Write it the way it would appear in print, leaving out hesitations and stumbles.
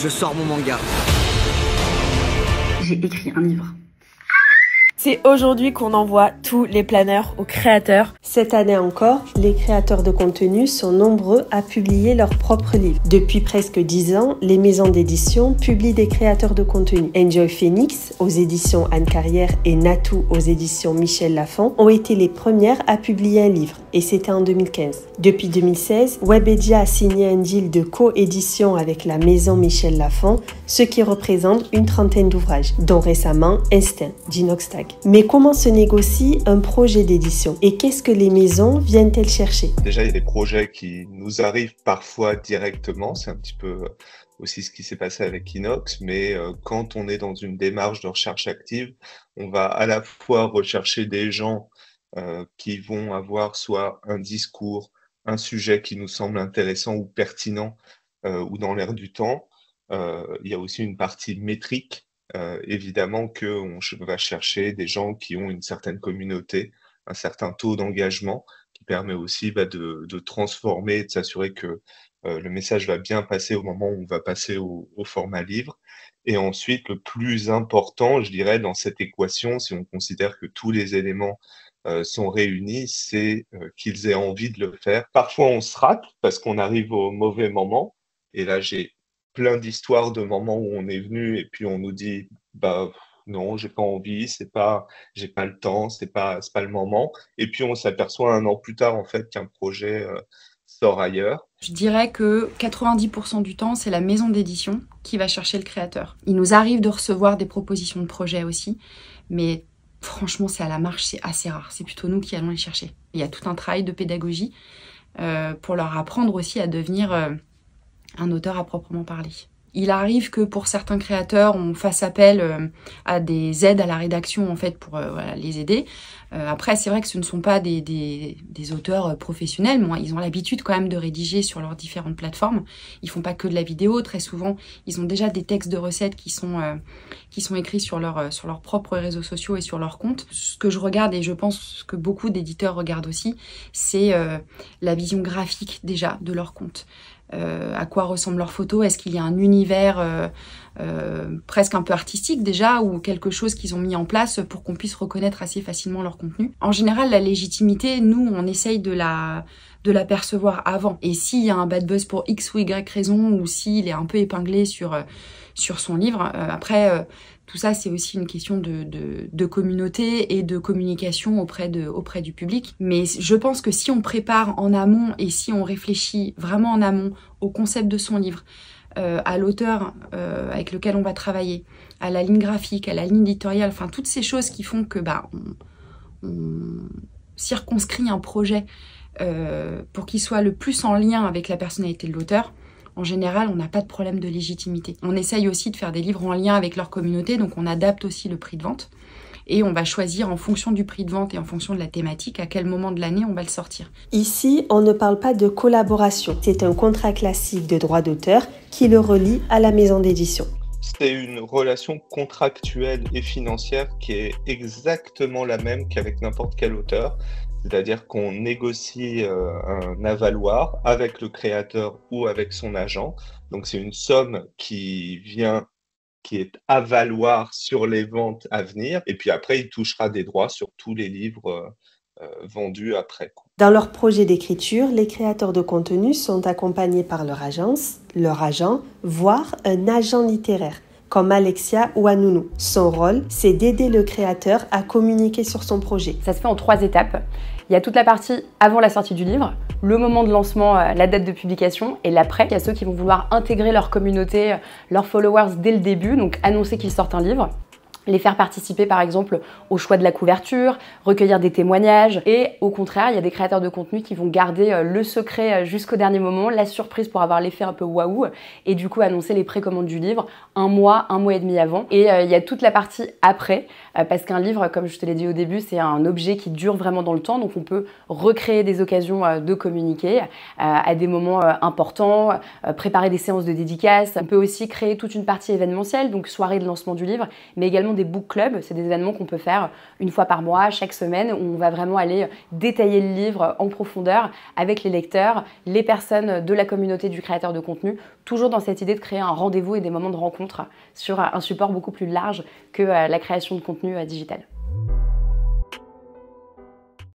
je sors mon manga. J'ai écrit un livre. C'est aujourd'hui qu'on envoie tous les planeurs aux créateurs. Cette année encore, les créateurs de contenu sont nombreux à publier leurs propres livres. Depuis presque 10 ans, les maisons d'édition publient des créateurs de contenu. Enjoy Phoenix, aux éditions Anne Carrière, et Natou, aux éditions Michel Lafon, ont été les premières à publier un livre, et c'était en 2015. Depuis 2016, Webedia a signé un deal de co-édition avec la maison Michel Lafon, ce qui représente une trentaine d'ouvrages, dont récemment Instinct d'Inoxtag. Mais comment se négocie un projet d'édition et qu'est-ce que les maisons viennent-elles chercher? Déjà, il y a des projets qui nous arrivent parfois directement, c'est un petit peu aussi ce qui s'est passé avec Inox, mais quand on est dans une démarche de recherche active, on va à la fois rechercher des gens qui vont avoir soit un discours, un sujet qui nous semble intéressant ou pertinent ou dans l'air du temps. Il y a aussi une partie métrique. Évidemment qu'on va chercher des gens qui ont une certaine communauté, un certain taux d'engagement qui permet aussi de transformer, de s'assurer que le message va bien passer au moment où on va passer au format livre. Et ensuite, le plus important, je dirais, dans cette équation, si on considère que tous les éléments sont réunis, c'est qu'ils aient envie de le faire. Parfois, on se rate parce qu'on arrive au mauvais moment. Et là, j'ai plein d'histoires de moments où on est venu et puis on nous dit bah non, j'ai pas envie, j'ai pas le temps, c'est pas le moment. Et puis on s'aperçoit un an plus tard en fait qu'un projet sort ailleurs. Je dirais que 90% du temps, c'est la maison d'édition qui va chercher le créateur. Il nous arrive de recevoir des propositions de projets aussi, mais franchement, c'est à la marge, c'est assez rare. C'est plutôt nous qui allons les chercher. Il y a tout un travail de pédagogie pour leur apprendre aussi à devenir un auteur à proprement parler. Il arrive que pour certains créateurs, on fasse appel à des aides à la rédaction en fait pour les aider. Après, c'est vrai que ce ne sont pas des auteurs professionnels, mais ils ont l'habitude quand même de rédiger sur leurs différentes plateformes. Ils font pas que de la vidéo, très souvent, ils ont déjà des textes de recettes qui sont écrits sur leurs propres réseaux sociaux et sur leurs comptes. Ce que je regarde, et je pense que beaucoup d'éditeurs regardent aussi, c'est la vision graphique déjà de leur compte. À quoi ressemblent leurs photos, est-ce qu'il y a un univers presque un peu artistique déjà ou quelque chose qu'ils ont mis en place pour qu'on puisse reconnaître assez facilement leur contenu. En général, la légitimité, nous, on essaye de la percevoir avant. Et s'il y a un bad buzz pour X ou Y raison ou s'il est un peu épinglé sur son livre, après... tout ça, c'est aussi une question de communauté et de communication auprès du public. Mais je pense que si on prépare en amont et si on réfléchit vraiment en amont au concept de son livre, à l'auteur avec lequel on va travailler, à la ligne graphique, à la ligne éditoriale, enfin toutes ces choses qui font que on circonscrit un projet pour qu'il soit le plus en lien avec la personnalité de l'auteur. En général, on n'a pas de problème de légitimité. On essaye aussi de faire des livres en lien avec leur communauté, donc on adapte aussi le prix de vente. Et on va choisir en fonction du prix de vente et en fonction de la thématique à quel moment de l'année on va le sortir. Ici, on ne parle pas de collaboration. C'est un contrat classique de droit d'auteur qui le relie à la maison d'édition. C'est une relation contractuelle et financière qui est exactement la même qu'avec n'importe quel auteur. C'est-à-dire qu'on négocie un avaloir avec le créateur ou avec son agent. Donc c'est une somme qui est à valoir sur les ventes à venir. Et puis après, il touchera des droits sur tous les livres vendus après. Dans leur projet d'écriture, les créateurs de contenu sont accompagnés par leur agence, leur agent, voire un agent littéraire, comme Alexia ou Anounou. Son rôle, c'est d'aider le créateur à communiquer sur son projet. Ça se fait en 3 étapes. Il y a toute la partie avant la sortie du livre, le moment de lancement, la date de publication, et l'après. Il y a ceux qui vont vouloir intégrer leur communauté, leurs followers dès le début, donc annoncer qu'ils sortent un livre. Les faire participer par exemple au choix de la couverture, recueillir des témoignages, et au contraire il y a des créateurs de contenu qui vont garder le secret jusqu'au dernier moment, la surprise pour avoir l'effet un peu waouh, et du coup annoncer les précommandes du livre un mois et demi avant. Et il y a toute la partie après, parce qu'un livre, comme je te l'ai dit au début, c'est un objet qui dure vraiment dans le temps, donc on peut recréer des occasions de communiquer à des moments importants, préparer des séances de dédicaces. On peut aussi créer toute une partie événementielle, donc soirée de lancement du livre, mais également vraiment des book clubs. C'est des événements qu'on peut faire une fois par mois, chaque semaine, où on va vraiment aller détailler le livre en profondeur avec les lecteurs, les personnes de la communauté du créateur de contenu, toujours dans cette idée de créer un rendez-vous et des moments de rencontre sur un support beaucoup plus large que la création de contenu digital.